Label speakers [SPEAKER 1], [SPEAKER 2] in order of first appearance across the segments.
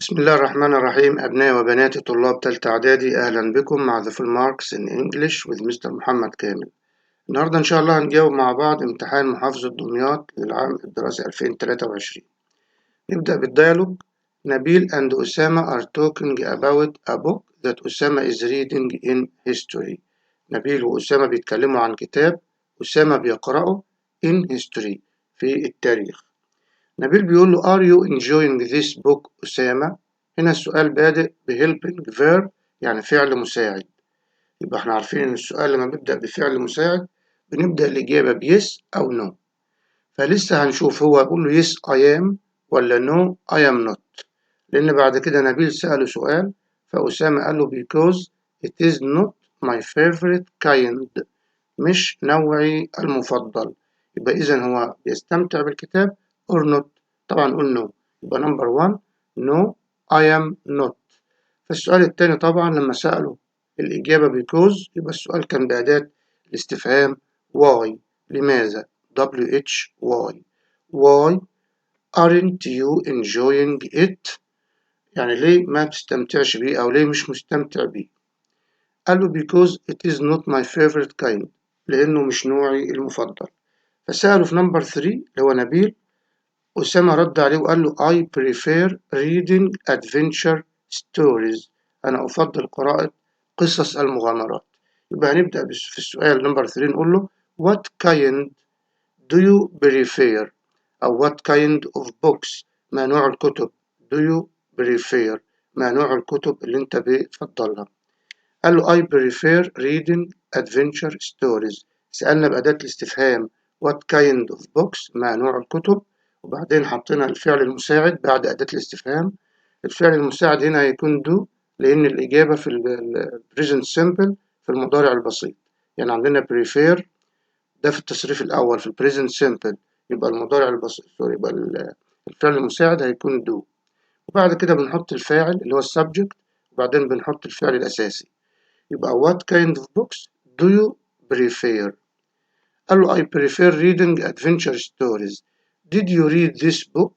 [SPEAKER 1] بسم الله الرحمن الرحيم. أبنائي وبناتي طلاب تالتة إعدادي، أهلا بكم مع The Full Marks in English with Mr. محمد كامل. النهاردة إن شاء الله هنجاوب مع بعض امتحان محافظة دمياط للعام الدراسي 2023. نبدأ بالديالوج. نبيل and أسامة are talking about a book that أسامة is reading in history. نبيل وأسامة بيتكلموا عن كتاب أسامة بيقرأه in history في التاريخ. نبيل بيقول له Are you enjoying this book أسامة؟ هنا السؤال بادئ بhelping verb يعني فعل مساعد. يبقى احنا عارفين ان السؤال لما بيبدأ بفعل مساعد بنبدأ الإجابة بيس أو نو. فلسه هنشوف هو بيقول له yes I am ولا no I am not، لأن بعد كده نبيل سأله سؤال فأسامة قال له because it is not my favorite kind، مش نوعي المفضل. يبقى إذا هو بيستمتع بالكتاب or not. طبعا قول no، يبقى number one no I am not. فالسؤال التاني طبعا لما سأله الإجابة because يبقى السؤال كان بأداة الاستفهام why، لماذا why aren't you enjoying it، يعني ليه ما بتستمتعش بيه أو ليه مش مستمتع بيه. قال له because it is not my favorite kind، لأنه مش نوعي المفضل. فسأله في نمبر 3 اللي هو نبيل، أسامة رد عليه وقال له I prefer reading adventure stories، أنا أفضل قراءة قصص المغامرات. يبقى هنبدأ في السؤال نمبر 3 نقول له what kind do you prefer أو what kind of books، ما نوع الكتب، do you prefer ما نوع الكتب اللي أنت بتفضلها. قال له I prefer reading adventure stories. سألنا بأداة الاستفهام what kind of books ما نوع الكتب، وبعدين حطينا الفعل المساعد بعد أداة الاستفهام. الفعل المساعد هنا هيكون do لأن الإجابة في present simple في المضارع البسيط. يعني عندنا prefer ده في التصريف الأول في present simple، يبقى المضارع البسيط يبقى الفعل المساعد هيكون do. وبعد كده بنحط الفاعل اللي هو السبجكت، وبعدين بنحط الفعل الأساسي. يبقى what kind of books do you prefer؟ قال له I prefer reading adventure stories. Did you read this book؟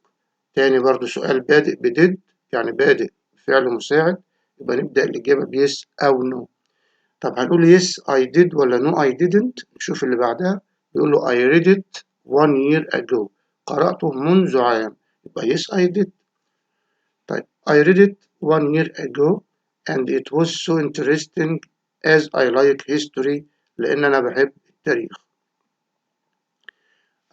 [SPEAKER 1] تاني برضو سؤال بادئ بدid يعني بادئ بفعل مساعد، يبقى نبدأ الإجابة بيس أو no. طب هنقول yes I did ولا no I didn't؟ نشوف اللي بعدها. بيقول له I read it 1 year ago، قرأته منذ عام، يبقى yes I did. طيب I read it 1 year ago and it was so interesting as I like history، لأن أنا بحب التاريخ.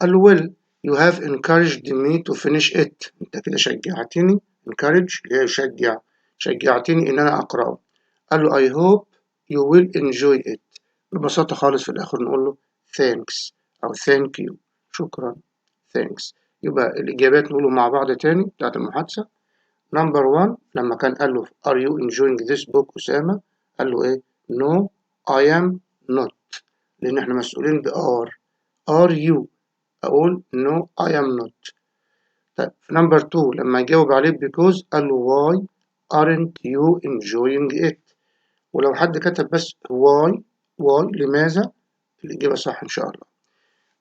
[SPEAKER 1] قال له well you have encouraged me to finish it، أنت كده شجعتني. encourage اللي هي يشجع، شجعتني إن أنا أقرأه. قال له I hope you will enjoy it. ببساطة خالص في الآخر نقول له thanks أو thank you، شكرا thanks. يبقى الإجابات نقوله مع بعض تاني بتاعت المحادثة. نمبر 1 لما كان قال له are you enjoying this book أسامة، قال له إيه no I am not، لأن إحنا مسؤولين are you، أقول no I am not. طيب في نمبر 2 لما يجاوب عليه because قال له why aren't you enjoying it، ولو حد كتب بس why لماذا الإجابة صح إن شاء الله.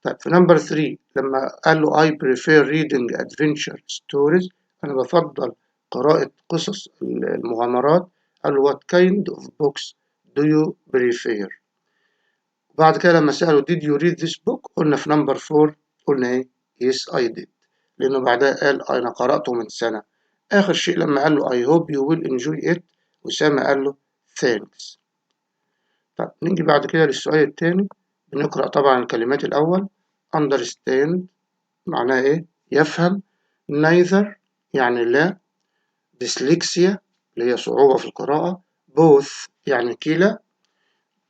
[SPEAKER 1] طيب في نمبر 3 لما قال له I prefer reading adventure stories، أنا بفضل قراءة قصص المغامرات، قال له what kind of books do you prefer. وبعد كده لما سأله did you read this book، قلنا في نمبر 4 قلنا إيه yes I did، لأنه بعدها قال أنا قرأته من سنة. آخر شيء لما قال له I hope you will enjoy it، أسامة قال له thanks. طب نيجي بعد كده للسؤال التاني. بنقرأ طبعا الكلمات الأول. understand معناها إيه؟ يفهم. neither يعني لا. dyslexia اللي هي صعوبة في القراءة. both يعني كلا.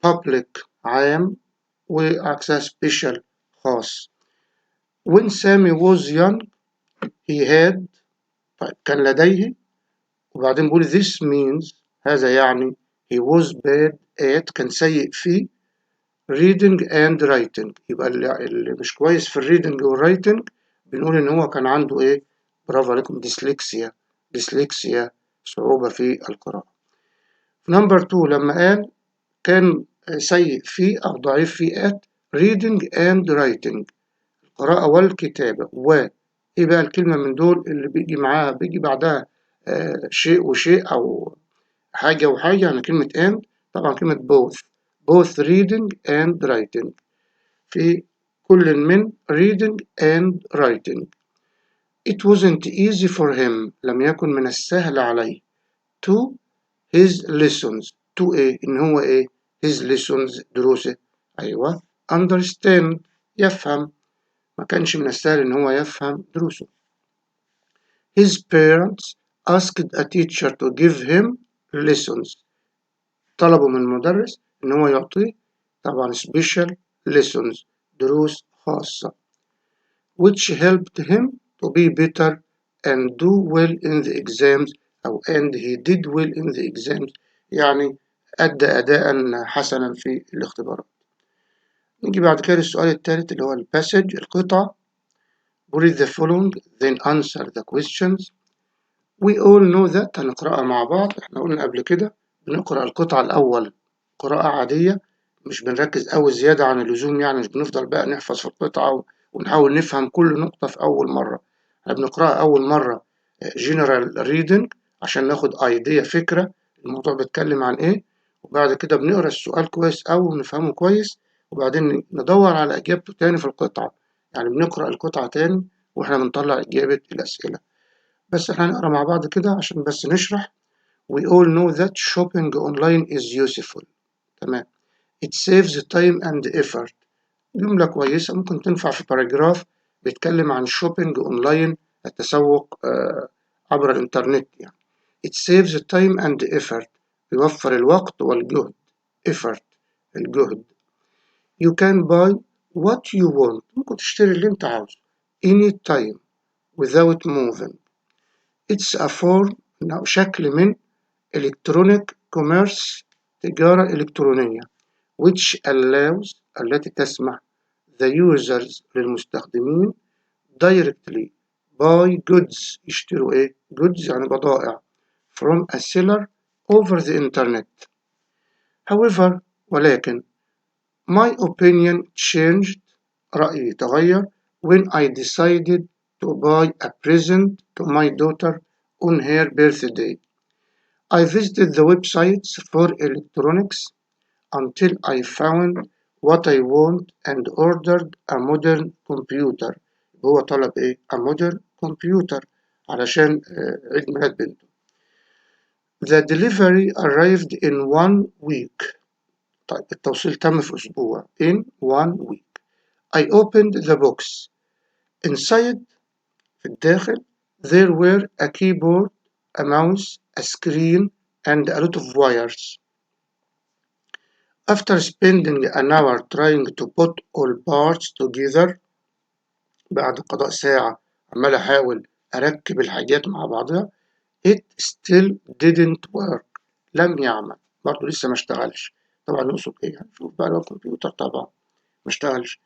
[SPEAKER 1] public عام وعكسها special خاص. when Sammy was young he had، طيب كان لديه، وبعدين بيقول this means هذا يعني he was bad at كان سيء في reading and writing. يبقى اللي مش كويس في الريدنج والرايتنج بنقول ان هو كان عنده ايه، برافو عليكم، ديسلكسيا صعوبة في القراءة. في نمبر 2 لما قال كان سيء في او ضعيف في at reading and writing، القراءة والكتابة. و ايه بقى الكلمة من دول اللي بيجي معاها بيجي بعدها شيء وشيء أو حاجة وحاجة، يعني كلمة and طبعا كلمة both reading and writing، في كل من reading and writing. It wasn't easy for him، لم يكن من السهل عليه to his lessons، to إيه؟ إن هو إيه؟ his lessons دروسه، أيوة understand يفهم، ما كانش من السهل إن هو يفهم دروسه. His parents asked a teacher to give him lessons، طلبوا من المدرس إن هو يعطيه طبعا special lessons دروس خاصة، which helped him to be better and do well in the exams، أو and he did well in the exams، يعني أدى أداء حسنا في الاختبارات. نيجي بعد كده للسؤال الثالث اللي هو الباسج القطعة. read the following then answer the questions. we all know that، هنقرأها مع بعض. احنا قلنا قبل كده بنقرأ القطعة الأول قراءة عادية، مش بنركز أوي زيادة عن اللزوم، يعني مش بنفضل بقى نحفظ في القطعة ونحاول نفهم كل نقطة في أول مرة. احنا بنقرأها أول مرة general reading عشان ناخد idea فكرة الموضوع بيتكلم عن إيه، وبعد كده بنقرأ السؤال كويس أوي ونفهمه كويس، وبعدين ندور على إجابته تاني في القطعة، يعني بنقرأ القطعة تاني وإحنا بنطلع إجابة الأسئلة. بس احنا هنقرأ مع بعض كده عشان بس نشرح. We all know that shopping online is useful. تمام. It saves time and effort. جملة كويسة ممكن تنفع في باراجراف بيتكلم عن shopping online، التسوق عبر الإنترنت يعني. It saves time and effort، يوفر الوقت والجهد. effort الجهد. You can buy what you want، ممكن تشتري اللي انت عاوزه anytime without moving. It's a form، شكل من electronic commerce، تجارة إلكترونية، which allows التي تسمح the users للمستخدمين directly buy goods يشتروا إيه؟ goods يعني بضائع from a seller over the internet. However ولكن my opinion changed، رأيي تغير when I decided to buy a present to my daughter on her birthday. I visited the websites for electronics until I found what I want and ordered a modern computer. هو طلب إيه؟ a modern computer علشان عيد ميلاد بنته. The delivery arrived in 1 week. طيب التوصيل تم في أسبوع. in 1 week. I opened the box. Inside في الداخل there were a keyboard, a mouse, a screen and a lot of wires. After spending an hour trying to put all parts together، بعد قضاء ساعة عمال أحاول أركب الحاجات مع بعضها، it still didn't work، لم يعمل، برضه لسه ما اشتغلش. طبعا يقصد إيه؟ هنشوف بقى لو الكمبيوتر طبعا ما اشتغلش.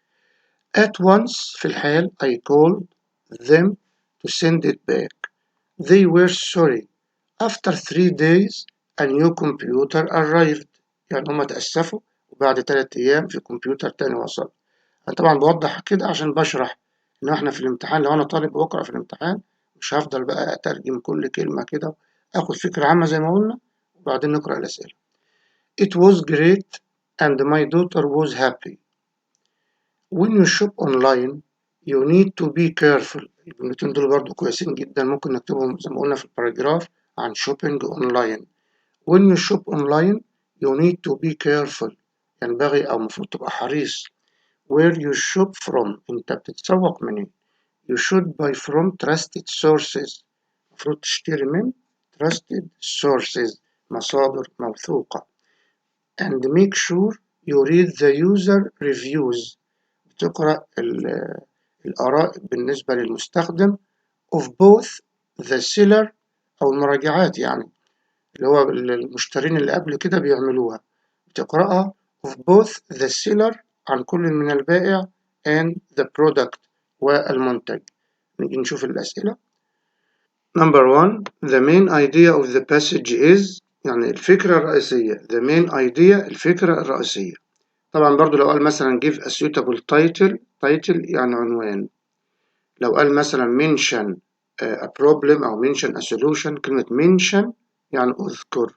[SPEAKER 1] At once في الحال I called them to send it back. They were sorry. After 3 days a new computer arrived، يعني هما تأسفوا وبعد 3 أيام في كمبيوتر تاني وصل. أنا طبعا بوضح كده عشان بشرح إن إحنا في الامتحان، لو أنا طالب بقرأ في الامتحان مش هفضل بقى أترجم كل كلمة كده، آخد فكرة عامة زي ما قلنا وبعدين نقرأ الأسئلة. It was great and my daughter was happy. When you shop online you need to be careful. الجملتين دول برضو كويسين جدا، ممكن نكتبهم زي ما قلنا في الباراجراف عن shopping online. When you shop online you need to be careful، ينبغي أو المفروض تبقى حريص. Where you shop from، أنت بتتسوق منين. You should buy from trusted sources، المفروض تشتري من trusted sources، مصادر موثوقة. And make sure you read the user reviews، بتقرأ الآراء بالنسبة للمستخدم of both the seller أو المراجعات، يعني اللي هو المشترين اللي قبل كده بيعملوها، بتقرأها of both the seller عن كل من البائع and the product والمنتج. نيجي نشوف الأسئلة. Number 1 the main idea of the passage is، يعني الفكرة الرئيسية. the main idea الفكرة الرئيسية. طبعا برضو لو قال مثلا give a suitable title، title يعني عنوان. لو قال مثلا mention a problem أو mention a solution. كلمة mention يعني أذكر،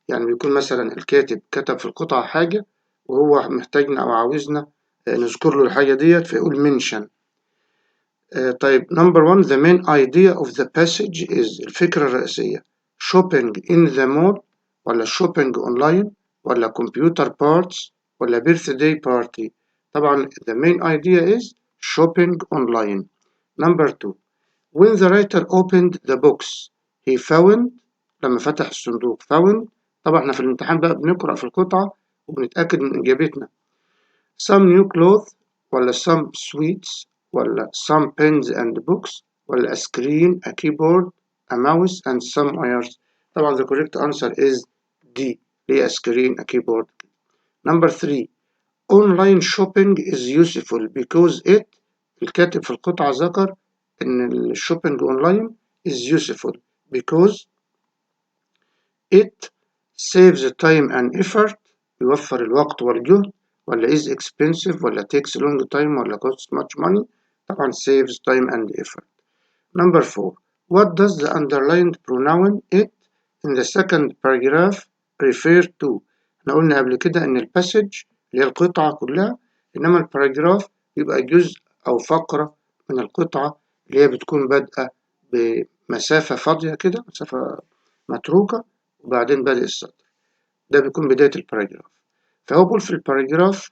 [SPEAKER 1] يعني بيكون مثلا الكاتب كتب في القطعة حاجة وهو محتاجنا أو عاوزنا نذكر له الحاجة ديت فيقول mention. طيب number one, the main idea of the passage is الفكرة الرئيسية shopping in the mall ولا shopping online ولا computer parts ولا birthday party. طبعا the main idea is shopping online. Number two, when the writer opened the box he found. لما فتح الصندوق found. طبعا احنا في الامتحان بقى بنقرأ في القطعة وبنتأكد من إجابتنا. some new clothes ولا some sweets ولا some pens and books ولا a screen, a keyboard, a mouse and some wires. طبعا the correct answer is D. هي a screen, a keyboard. Number three, online shopping is useful because it. الكاتب في القطعة ذكر إن الشوبينج online is useful because it saves time and effort. يوفر الوقت والجهد. ولا is expensive ولا takes long time ولا costs much money. طبعا saves time and effort. Number four, what does the underlined pronoun it in the second paragraph refer to. احنا قلنا قبل كده ان الباسج اللي هي القطعة كلها، انما الباراجراف يبقى جزء او فقرة من القطعة اللي هي بتكون بادئة بمسافة فاضية كده، مسافة متروكة وبعدين بادئ السطر. ده بيكون بداية الباراجراف. فهو بيقول في الباراجراف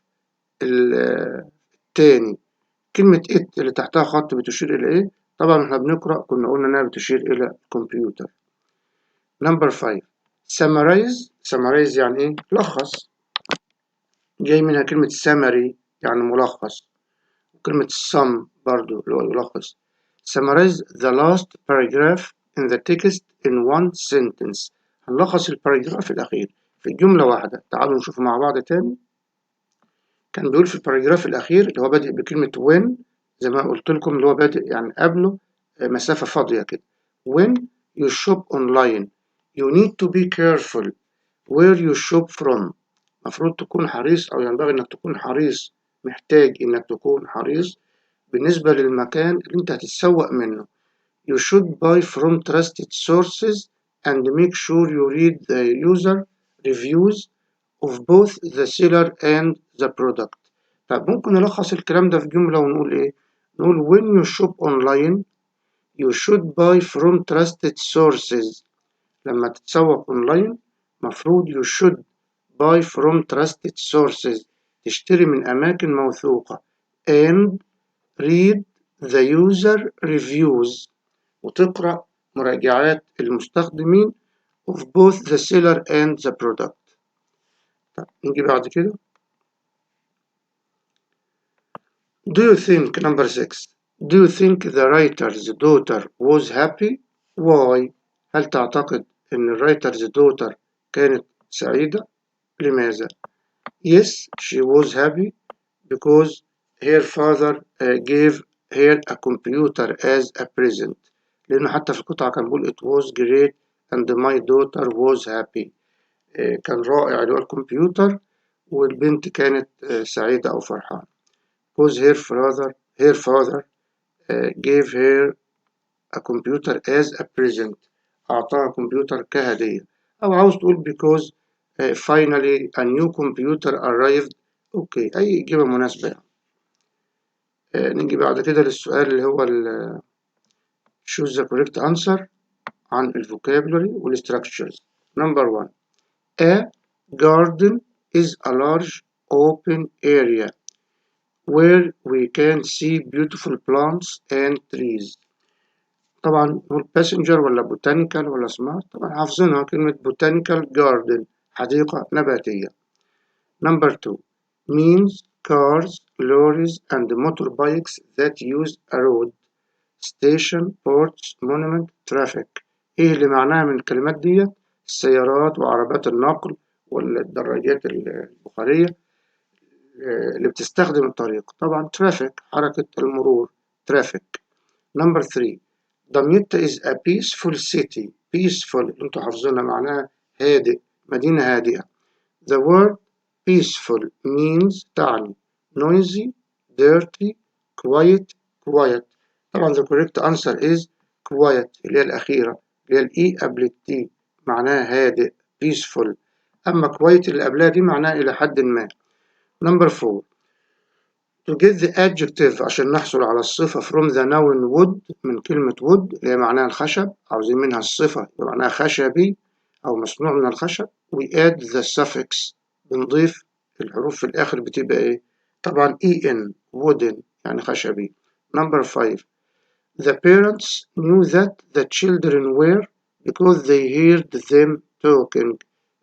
[SPEAKER 1] التاني كلمة it اللي تحتها خط بتشير إلى إيه؟ طبعا احنا بنقرأ كنا قلنا إنها بتشير إلى الكمبيوتر. Number 5, summarize يعني إيه؟ لخص. جاي منها كلمة summary يعني ملخص، وكلمة sum برضو اللي هو يلخص. Summarize the last paragraph in the text in one sentence. هنلخص الباراجراف الأخير في جملة واحدة. تعالوا نشوف مع بعض تاني. كان بيقول في الباراجراف الأخير اللي هو بادئ بكلمة when، زي ما قلت لكم اللي هو بادئ يعني قبله مسافة فاضية كده. when you shop online you need to be careful where you shop from. مفروض تكون حريص أو ينبغي إنك تكون حريص، محتاج إنك تكون حريص بالنسبة للمكان اللي أنت هتتسوق منه. You should buy from trusted sources and make sure you read the user reviews of both the seller and the product. طب ممكن نلخص الكلام ده في جملة ونقول إيه؟ نقول when you shop online you should buy from trusted sources. لما تتسوق أونلاين مفروض you should buy from trusted sources، تشتري من أماكن موثوقة and read the user reviews، وتقرأ مراجعات المستخدمين of both the seller and the product. طب نيجي بعد كده. Do you think number 6 do you think the writer's daughter was happy? Why؟ هل تعتقد إن الرايتر's daughter كانت سعيدة؟ لماذا؟ Yes, she was happy because her father gave her a computer as a present. لأنه حتى في القطعة كان بيقول it was great and my daughter was happy. كان رائع اللي هو الكمبيوتر والبنت كانت سعيدة أو فرحانة. Because her father gave her a computer as a present. أعطاها كمبيوتر كهدية. أو عاوز تقول because finally a new computer arrived. أوكي، أي إجابة مناسبة يعني. نيجي بعد كده للسؤال اللي هو choose the correct answer عن vocabulary والstructures. Number 1, a garden is a large open area where we can see beautiful plants and trees. طبعا نقول passenger ولا botanical ولا smart. طبعا حافظينها كلمة botanical garden حديقة نباتية. Number 2, means cars, lorries and motorbikes that use a road, station, ports, monument, traffic. ايه اللي معناها من الكلمات دي؟ السيارات وعربات النقل والدراجات البخارية اللي بتستخدم الطريق. طبعا traffic حركة المرور traffic. Number 3, دمياط is a peaceful city. peaceful اللي انتوا حافظينها معناها هادئ، مدينة هادئة. The word peaceful means تعني noisy, dirty, quiet. طبعا the correct answer is quiet اللي هي الأخيرة اللي هي الإي قبل التي معناها هادئ peaceful. أما quiet اللي قبلها دي معناها إلى حد ما. Number 4 to get the adjective عشان نحصل على الصفة from the noun wood من كلمة wood اللي هي معناها الخشب، عاوزين منها الصفة يبقى معناها خشبي أو مصنوع من الخشب. we add the suffix بنضيف الحروف في الآخر بتبقى إيه؟ طبعا en wooden يعني خشبي. Number 5 the parents knew that the children were because they heard them talking.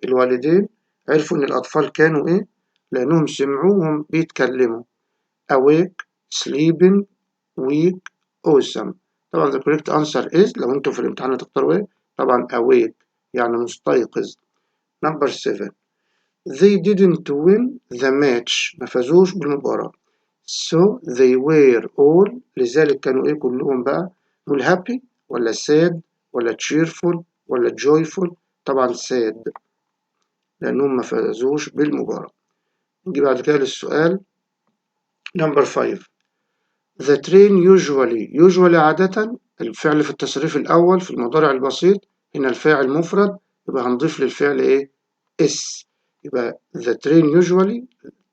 [SPEAKER 1] الوالدين عرفوا إن الأطفال كانوا إيه؟ لأنهم سمعوهم بيتكلموا. awake, sleeping, weak, awesome. طبعا the correct answer is لو انتوا في الامتحان هتختاروا ايه؟ طبعا awake يعني مستيقظ. Number 7 they didn't win the match ما فازوش بالمباراة. so they were all لذلك كانوا ايه كلهم بقى؟ نقول happy ولا sad ولا cheerful ولا joyful؟ طبعا sad لأنهم ما فازوش بالمباراة. نجي بعد كده للسؤال Number 5 The train usually عادة الفعل في التصريف الأول في المضارع البسيط هنا الفاعل مفرد يبقى هنضيف للفعل إيه؟ S يبقى the train usually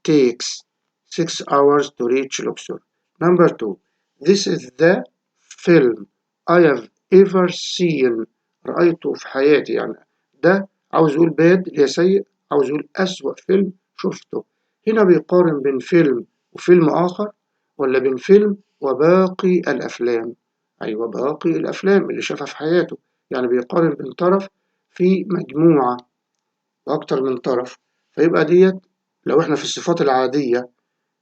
[SPEAKER 1] takes 6 hours to reach Luxor. Number 2 This is the film I have ever seen رأيته في حياتي يعني ده عاوز يقول bad اللي هي سيء عاوز يقول أسوأ فيلم شفته. هنا بيقارن بين فيلم وفيلم آخر ولا بين فيلم وباقي الأفلام؟ أيوة باقي الأفلام اللي شافها في حياته يعني بيقارن بين طرف في مجموعة وأكتر من طرف. فيبقى ديت لو إحنا في الصفات العادية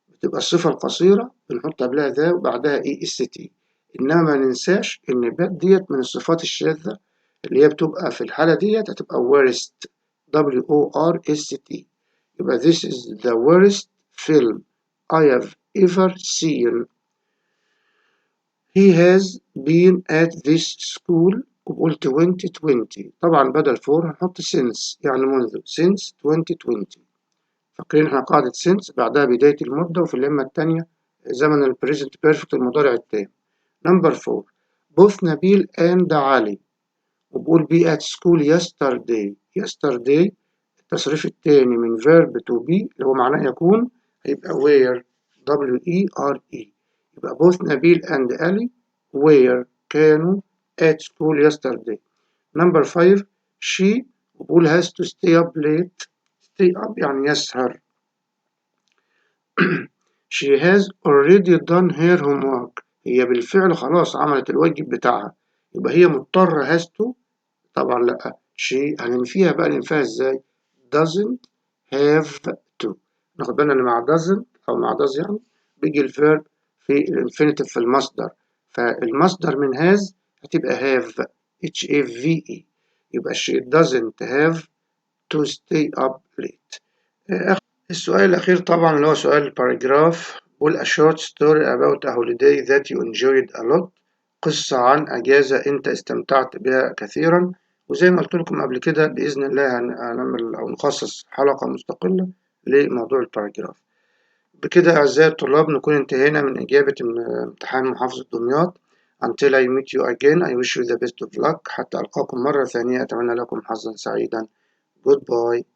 [SPEAKER 1] بتبقى الصفة القصيرة بنحط قبلها ذا وبعدها إي إس تي. إنما ما ننساش إن باد ديت من الصفات الشاذة اللي هي بتبقى في الحالة ديت هتبقى worst WORST. يبقى this is the worst film I have ever seen. He has been at this school وبقول 2020 طبعا بدل for هنحط since يعني منذ since 2020. فاكرين احنا قاعدة since بعدها بداية المدة وفي الإمة التانية زمن ال present perfect المضارع التام. Number 4 both نبيل and علي وبقول be at school yesterday التصريف التاني من verb to be اللي هو معناه يكون هيبقى where WERE. يبقى both نبيل and علي where كانوا at school yesterday. Number 5 she وبقول has to stay up late stay up يعني يسهر. she has already done her homework هي بالفعل خلاص عملت الواجب بتاعها يبقى هي مضطرة has to طبعا لأ she هننفيها بقى ننفيها ازاي doesn't have to. ناخد بالنا ان مع doesn't او مع does يعني بيجي الفيرب في الانفينيتيف في المصدر فالمصدر من has هتبقى have HAVE يبقى she doesn't have to stay up late. السؤال الأخير طبعا اللي هو سؤال الباراجراف بقول a short story about a holiday that you enjoyed a lot قصة عن أجازة أنت استمتعت بها كثيرا. وزي ما قلت لكم قبل كده بإذن الله هنعمل أو نخصص حلقة مستقلة لموضوع الباراجراف. بكده أعزائي الطلاب نكون انتهينا من إجابة امتحان محافظة دمياط. Until I meet you again I wish you the best of luck. حتى ألقاكم مرة ثانية أتمنى لكم حظا سعيدا. Goodbye.